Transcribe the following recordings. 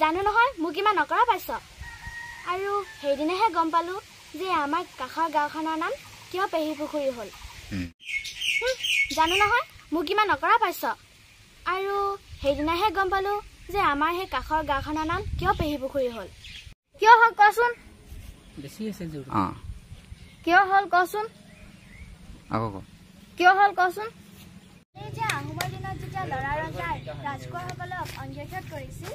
জানো নহয় মোক ইমান নকৰা পাইছ আৰু সেইদিনাহে গম পালো যে আমাৰ কাষৰ গাঁওখনৰ নাম কিয় পেহী পুখুৰী হ'ল জানো নহয় মোক ইমান নকৰা পাইছ আৰু সেইদিনাহে গম পালো যে আমাৰ সেই কাষৰ গাঁওখনৰ নাম কিয় পেহী পুখুৰী হ'ল কিয় হ'ল কচোন বেছি আছে জোৰ কিয় হ'ল কচোন আকৌ কিয় হ'ল কচোন এই যে আহোমৰ দিনত যেতিয়া লৰা ৰজাই ৰাজকোঁৱৰসকলক অন্যায় কৰিছিল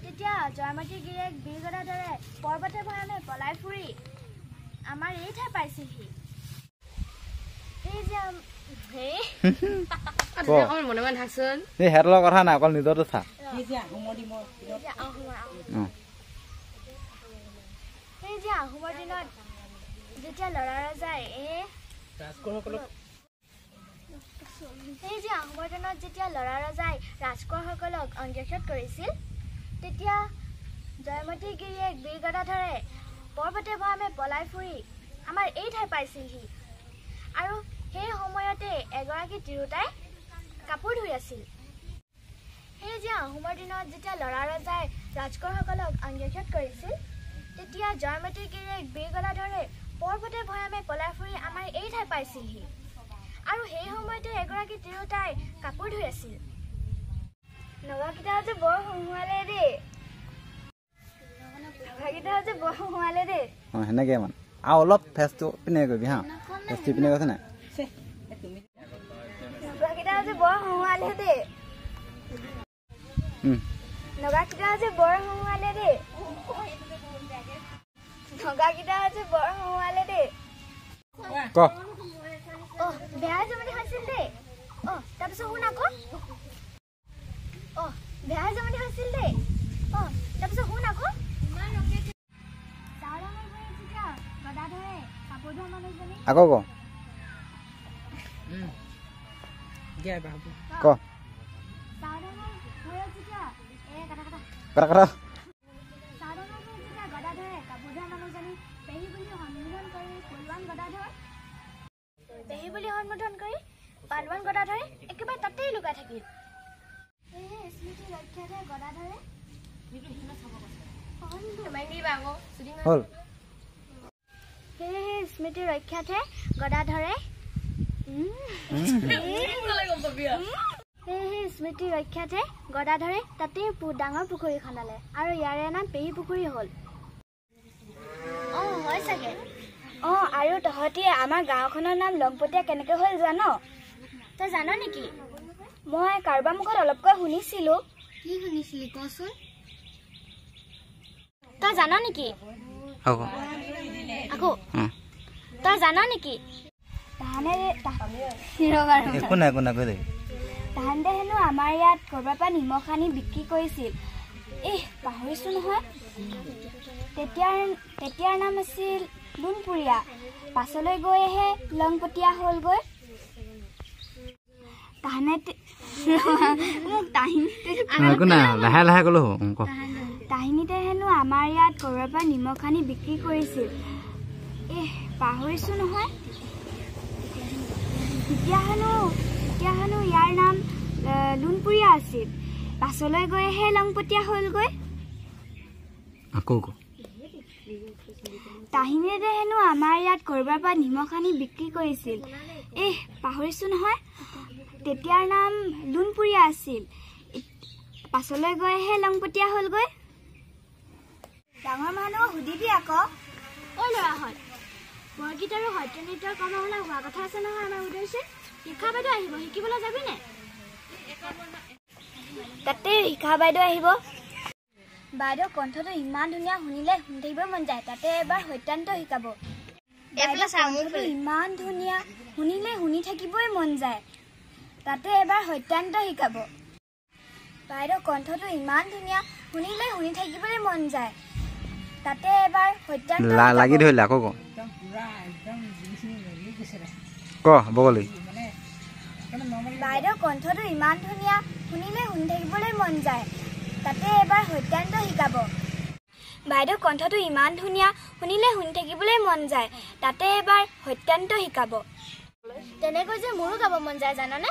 তেতিয়া জয়মতীৰ গিৰিয়েক বীৰ গদাধৰে পৰ্বতে ভৈয়ামে পলাই ফুৰি আমাৰ এই ঠাই পাইছিলহি এই যে মনে মনে থাকচোন এই হেতলৰ কথা নাই অকল নিজৰটো চা এই যে আহোমৰ দিনত যেতিয়া লৰা ৰজাই ৰাজকোঁৱৰসকলক অন্যায় কৰিছিল তেতিয়া জয়মতীৰ গিৰিয়েক বীৰ গদাধৰে পৰ্বতে ভৈয়ামে পলাই ফুৰি আমাৰ এই ঠাই পাইছিলহি আৰু সেই সময়তে এগৰাকী তিৰোতাই কাপোৰ ধুই আছিল সেই যে আহোমৰ দিনত যেতিয়া লৰা ৰজাই ৰাজকোঁৱৰসকলক অন্যায় কৰিছিল তেতিয়া জয়মতীৰ গিৰিয়েক বীৰ গদাধৰে পৰ্বতে ভৈয়ামে পলাই ফুৰি আমাৰ এই ঠাই পাইছিলহি আৰু সেই সময়তে এগৰাকী তিৰোতাই কাপোৰ ধুই আছিল নগাকেইটা যে বৰ হুঁহুৱালে দেই সেনেকে মানে আৰু অলপ ফেচটো পিনে কৰিবি হা ফেচটো পিনে কৈছে নাই নগাকেইটা যে বৰ হুঁহুৱালে দেই ক বেয়া জমনি হৈছিল দেই তাৰপিছত শুন আকৌ বেয়া জমনি হৈছিল দেই তাৰপিছত শুন আকৌ গদাধৰে কাপোৰ ধোৱা মানুহজনী আকৌ ক ক কথা গদাধৰে কাপোৰ ধোৱা মানুহজনী পেহী বুলি সম্বোধন কৰি পালোৱান গদাধৰে একেবাৰে তাতেই লুকাই থাকিল স্মৃতি ৰক্ষাতে গদাধৰে হ'ল স্মৃতি ৰক্ষাতে গদাধৰে স্মৃতি ৰক্ষাতে গদাধৰে তাতেই ডাঙৰ পুখুৰী খন্দালে আৰু ইয়াৰে নাম পেহী পুখুৰী হ'ল হয় চাগে আৰু তহঁতি আমাৰ গাঁওখনৰ নাম লংপতীয়া কেনেকৈ হ'ল জান তই জান নেকি মই কাৰোবাৰ মুখত অলপকৈ শুনিছিলো কি শুনিছিলি কচোন তই জান নেকি আকৌ তই জান নেকি তাহানে হেনো আমাৰ ইয়াত কৰবাৰ পৰা নিমখ আনি বিক্ৰী কৰিছিল পাহৰিছো নহয় তেতিয়াৰ নাম আছিল লুণপুৰীয়া পাছলৈ গৈহে লংপতীয়া হ'লগৈ তাহিনীতে হেনো আমাৰ ইয়াত কৰবাৰ পৰা নিমখ আনি বিক্ৰী কৰিছিল পাহৰিছো নহয় তেতিয়া হেনো ইয়াৰ নাম লুণপুৰীয়া আছিল পাছলৈ গৈহে লংপতীয়া হ'লগৈ তাহিনীতে হেনো আমাৰ ইয়াত কৰবাৰ পৰা নিমখ আনি বিক্ৰী কৰিছিল পাহৰিছো নহয় তেতিয়াৰ নাম লুণপুৰীয়া আছিল পাছলৈ গৈহে লংপতীয়া হ'লগৈ ডাঙৰ মানুহক সুধিবি আকৌ ল'ৰাহঁত বৰগীত আৰু সত্য নৃত্যৰ কৰ্মশালা হোৱা কথা আছে নহয় আমাৰ উদ্দেশ্যে শিক্ষা বাইদেউ আহিব শিকিবলৈ যাবিনে তাতে শিক্ষা বাইদেউ আহিব বাইদেউ কণ্ঠটো ইমান ধুনীয়া শুনিলে শুনি থাকিব মন যায় তাতে এবাৰ সত্যান্ত শিকাব ইমান ধুনীয়া শুনিলে শুনি থাকিবই মন যায় তাতে এবাৰ সত্যান্ত শিকাব বাইদেউ কণ্ঠটো ইমান ধুনীয়া শুনিলে শুনি থাকিবলৈ মন যায় তাতে এবাৰ সত্যান্ত লাগি ধৰিলে আকৌ ক বগলী বাইদেউ কণ্ঠটো ইমান ধুনীয়া শুনিলে শুনি থাকিবলৈ মন যায় তাতে এবাৰ সত্যান্ত শিকাব বাইদেউ কণ্ঠটো ইমান ধুনীয়া শুনিলে শুনি থাকিবলৈ মন যায় তাতে এবাৰ সত্যান্ত শিকাব তেনেকৈ যে মোৰো গাব মন যায় জানানে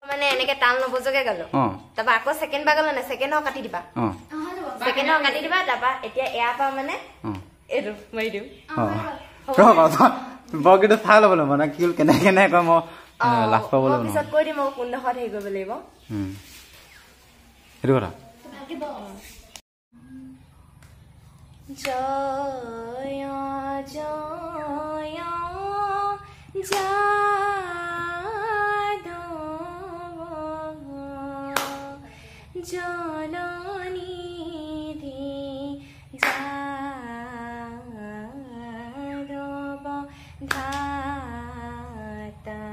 মানে এনেকে তাল নবজকে গলো তারপর আকৌ সেকেন্ড বা গলো না সেকেন্ড হ কাটি দিবা সেকেন্ড হ কাটি দিবা তারপর এতিয়া এয়া পা মানে এটো মাই দিও বগিটো চাই ল'ব লাগিব মানে কি কেনে কেনে কয় মই লাভ পাবলৈ নহয় পিছত কৈ দিম কোন দখত হেৰি কৰিব লাগিব সেইটো কথা জয় জয় যাদৱ জননিধি যাদৱ ধাতা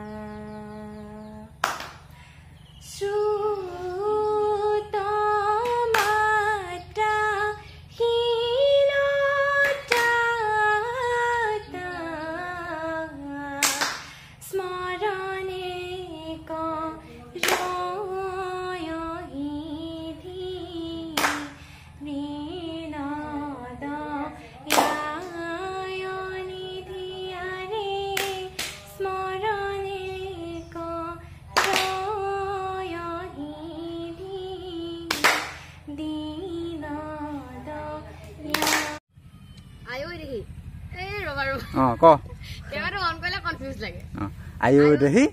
আইও দেহি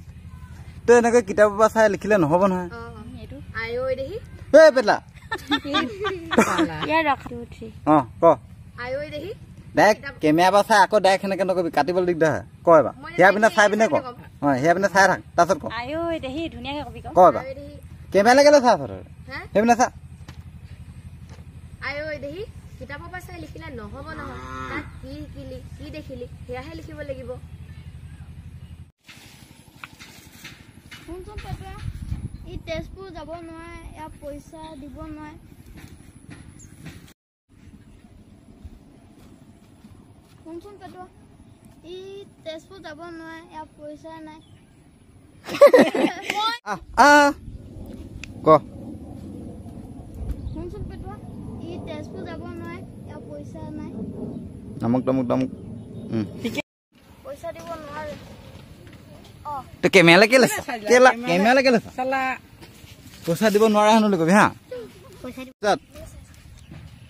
তো এনেকে কিতাপৰ পৰা চাই লিখিলে নহব নহয় আইও দেহি এ পেটলা ক আইও দেহি ডাইৰেক্ট কেমেৰা পৰা চাই আকৌ ডাইৰেক্ট সেনেকে নকবি কাটিবলৈ দিগদাৰ হয় ক এবাৰ সেয়া পিনে চাই পিনে ক সেয়া পিনে চাই থাক তাৰপিছত ক আইও দেহি ধুনীয়াকে কবি ক এবাৰ কেমেৰা গেলে চাই তই সেইপিনে চা আইও দেহি কিতাপৰ পৰা চাই লিখিলে নহব নহয় তাত কি শিকিলি কি দেখিলি সেয়াহে লিখিব লাগিব শুনচোন পেটুৱা ই তেজপুৰ যাব নোৱাৰে ইয়াৰ পইচা দিব নোৱাৰে শুনচোন পেটুৱা ই তেজপুৰ যাব নোৱাৰে ইয়াৰ পইচা নাই ক শুনচোন পেটুৱা ই তেজপুৰ যাব নোৱাৰে ইয়াৰ পইচা নাই নামক পইচা দিব নোৱাৰে তো কেমেৰা কেলে কেমেৰা কেলে পইচা দিব নোৱাৰা হেনো কবি হা পইচা দিব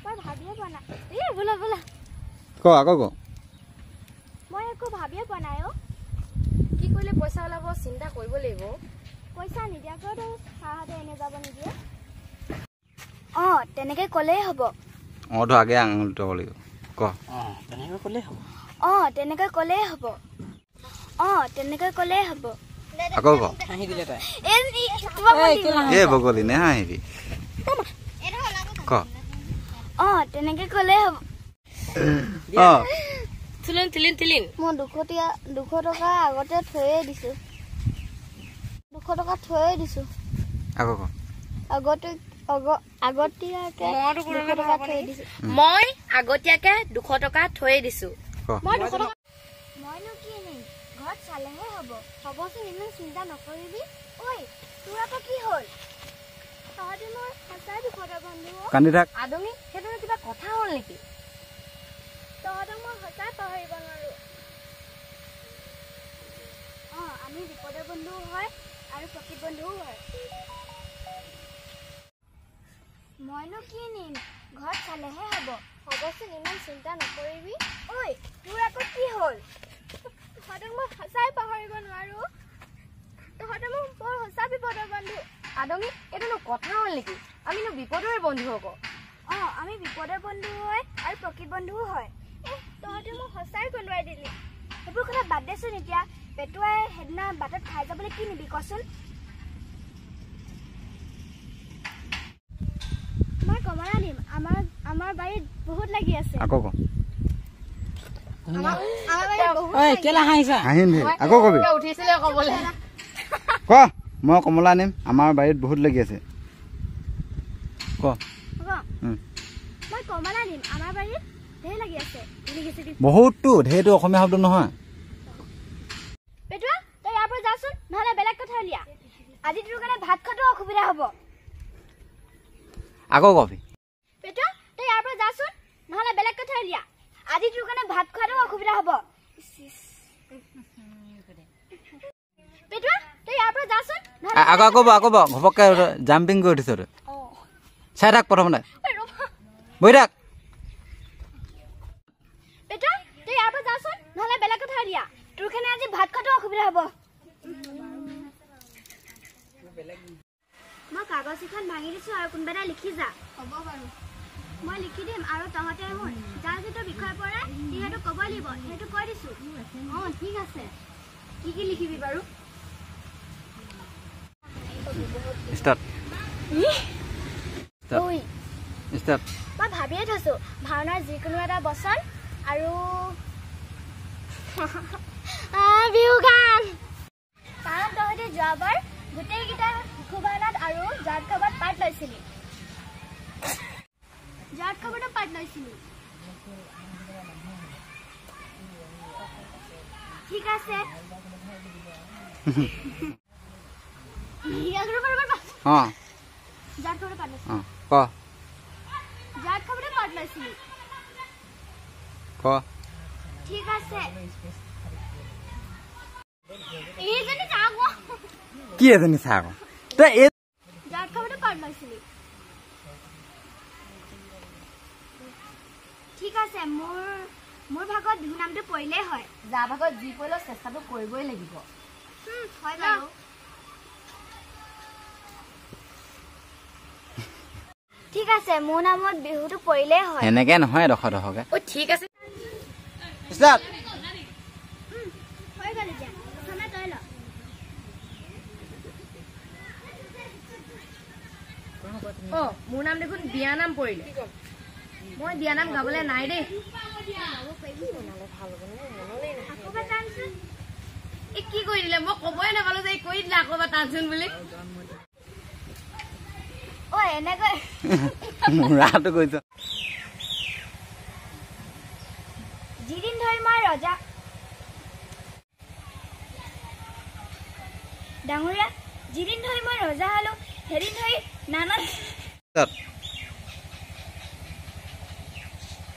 মই ভাবিয়ে পোৱা নাই বোলা বোলা ক আকৌ ক মই একো ভাবিয়ে পোৱা নাই কি কৰিলে পইচা ওলাব চিন্তা কৰিব লাগিব পইচা নিদিয়াকৈতো সাহাতে এনে যাব নিদিয়ে তেনেকে ক'লেই হ'ব তো আগে আঙুলি টব লাগিব ক তেনেকে ক'লেই হ'ব তেনেকে ক'লেই হ'ব তেনেকে ক'লেই হ'ব আকৌ ক হাঁহি দিলে তাই বগলী নে হাঁহিবি ক তেনেকে ক'লেই হ'ব তিলিন মই 200 টকা আগতে থৈয়ে দিছো 200 টকা থৈয়ে দিছো আকৌ ক আগতীয়াকে 200 টকা থৈ দিছো মই আগতীয়াকে 200 টকা থৈ দিছো মইনো কি নেই ঘৰত চালেহে হ'বচোন ইমান চিন্তা নকৰিবি ঐ তোৰ আকৌ কি হ'ল তহঁতি মোৰ সঁচাই 200 টকা বন্ধু কান্দি থাক আদমি সেইটো কিবা কথা হ'ল নেকি তহঁতক মই সঁচাই পাহৰিব নোৱাৰো আমি বিপদৰ বন্ধুও হয় আৰু প্ৰকৃত বন্ধুও হয় মইনো কি নিম ঘৰত চালেহে হ'ব হ'বচোন ইমান চিন্তা নকৰিবি ঐ তোৰ আকৌ কি হ'ল তহঁতক মই সঁচাই পাহৰিব নোৱাৰো তহঁতে মোৰ বৰ সঁচা বিপদৰ বন্ধু আদমি এইটোনো কথা হ'ল নেকি আমিনো বিপদৰে বন্ধু হ'ব আমি বিপদৰ বন্ধু হয় আৰু প্ৰকৃত বন্ধুও হয় তহঁতে মোক সঁচাই কন্দুৱাই দিলি সেইবোৰ কথা বাদ দেচোন এতিয়া পেটুৱাই সেইদিনা বাটত খাই যাবলৈ কি নিবি কচোন মই কমলা নিম আমাৰ বাৰীত বহুত লাগি আছে আকৌ ক আকৌ কবি উঠিছিলে ক'বলৈ ক মই কমলা নিম আমাৰ বাৰীত বহুত লাগি আছে ক মই কমলা নিম আমাৰ বাৰীত ঢেৰ লাগি আছে বহুতটো ঢেৰটো অসমীয়া শব্দ নহয় পেটুৱা তই ইয়াৰ পৰা যাচোন নহ'লে বেলেগ কথা উলিয়া আজি তোৰ কাৰণে ভাত খোৱাটো অসুবিধা হ'ব আকৌ কবি পেটুৱা তই ইয়াৰ পৰা যাচোন নহ'লে বেলেগ কথা উলিয়া আজি তোৰ কাৰণে ভাত খোৱাটো অসুবিধা হ'ব পেটুৱা তই ইয়াৰ পৰা যাচোন আকৌ ঘপককে জাম্পিং কৰি উঠিছ তই চাই থাক প্ৰথমতে বহি থাক পেটুৱা তই ইয়াৰ পৰা যাচোন নহ'লে বেলেগ কথা উলিয়া তোৰ কাৰণে আজি ভাত খোৱাটো অসুবিধা হ'ব মই কাগজ এখন ভাঙি দিছোঁ আৰু কোনোবা এটা লিখি যা হ'ব বাৰু মই লিখি দিম আৰু তহঁতে শুন যাৰ যিটো বিষয় পৰে সিহঁতো ক'ব লাগিব সেইটো কৈ দিছোঁ ঠিক আছে কি লিখিবি বাৰু মই ভাবিয়ে থৈছোঁ ভাওনাৰ যিকোনো এটা বচন আৰু বিহু গান কাৰণ তহঁতে যোৱাবাৰ গোটেইকেইটা শিশু ভাওনাত আৰু জাত খবৰত পাৰ্ট লৈছিলি ঠিক আছে ঠিক আছে কি এজনী চাহ আকৌ তই জাত খবৰটো পাৰ্ট লৈছিলি ঠিক আছে মোৰ ভাগত বিহু নামটো পৰিলেই হয় যাৰ ভাগত যি পৰিলেও চেষ্টাটো কৰিবই লাগিব হয় বাৰু ঠিক আছে মোৰ নামত বিহুটো পৰিলেই হয় এনেকে নহয় ডখৰকে ঠিক আছে হৈ গ'ল এতিয়া প্ৰথমে তই ল মোৰ নাম দেখোন বিয়া নাম পৰিলে মই বিয়া নাম গাবলৈ নাই দেই কি কৰি দিলে মই ক'বই নাপালো যে কৰি দিলে আকৌ এবাৰ টানচোন বুলি এনেকৈ মুৰাটো কৈছ যিদিন ধৰি মই ৰজা ডাঙৰীয়া যিদিন ধৰি মই ৰজা হলো সেইদিন ধৰি নানা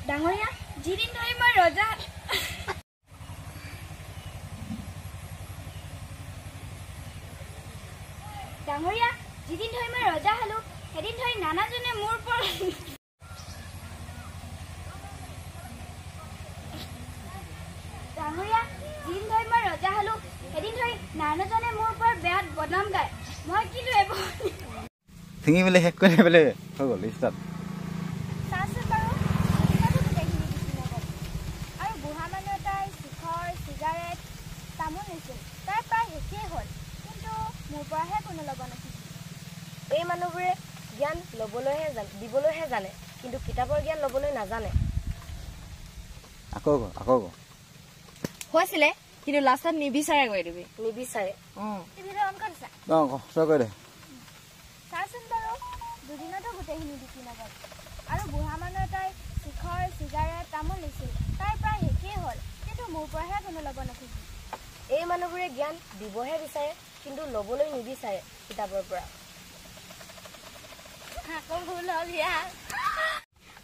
ডাঙৰীয়া যিদিন ধৰি মই ৰজা ডাঙৰীয়া যিদিন ধৰি মই ৰজা হলো সেইদিন ধৰি নানাজনে মোৰ পৰা ডাঙৰীয়া যিদিন ধৰি মই ৰজা হলো সেইদিন ধৰি নানাজনে মোৰ ওপৰত বেয়াত বদনাম গায় মই কিন্তু এইবোৰ চিঙি মেলি শেষ কৰি পেলাই হৈ গ'ল ষ্টাৰ্ট চাচোন বাৰু আৰু বুঢ়া মানুহ এটাই শিখৰ চিগাৰেট তামোল নিছিল তাই প্ৰায় শেষেই হ'ল কিন্তু মোৰ পৰাহে কোনো ল'ব নাছিল এই মানুহবোৰে জ্ঞান দিবলৈহে জানে কিন্তু কিতাপৰ জ্ঞান ল'বলৈ নাজানে আকৌ হৈছিলে কিন্তু লাষ্টত নিবিচাৰে গৈ দিবি নিবিচাৰে চাচোন বাৰু দুদিনতো গোটেইখিনি বিক্ৰী নগ'ল আৰু বুঢ়া মানুহ এটাই শিখৰ চিগাৰেট তামোল নিছিল তাই প্ৰায় শেষেই হ'ল কিন্তু মোৰ পৰাহে কোনো ল'ব নাছিল এই মানুহবোৰে জ্ঞান দিবহে বিচাৰে কিন্তু ল'বলৈ নিবিচাৰে কিতাপৰ পৰা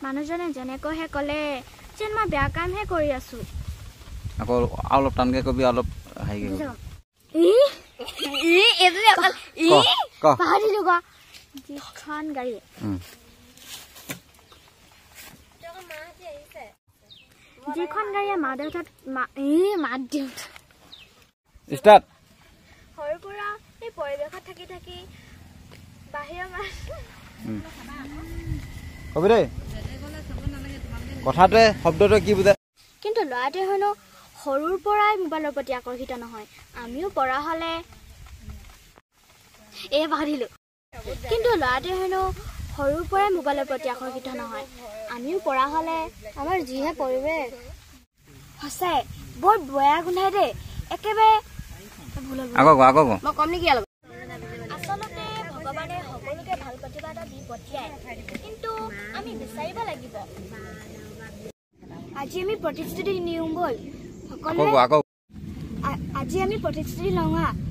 মানুহজনে যেনেকৈহে ক'লে যেন মই বেয়া কামহে কৰি আছো আকৌ অলপ টানকে কবি অলপ হেৰি যিখন গাড়ী যিখন গাড়ীয়ে মা দেউতাক মাত দিওঁ ষ্টাৰ্ট সৰুৰ পৰা এই পৰিৱেশত থাকি থাকি বাহিৰৰ কবি দেই কথাটোৱে শব্দটোৱে কি বুজায় কিন্তু ল'ৰাটোৱে হেনো সৰুৰ পৰাই মোবাইলৰ প্ৰতি আকৰ্ষিত নহয় আমিও পঢ়া হ'লে ভাবিলো কিন্তু ল'ৰাটোৱে হেনো সৰুৰ পৰাই মোবাইলৰ প্ৰতি আকৰ্ষিত নহয় আমিও পঢ়া হ'লে আমাৰ যিহে পৰিৱেশ সঁচাই বৰ বেয়া গোন্ধাই দেই একেবাৰে মই কম নেকি আচলতে ভগৱানে সকলোকে ভাল প্ৰতিভা এটা দি পঠিয়ায় কিন্তু আমি বিচাৰিব লাগিব আজি আমি প্ৰতিশ্ৰুতি নিওঁ ব'ল সকলোৱে আজি আমি প্ৰতিশ্ৰুতি লওঁ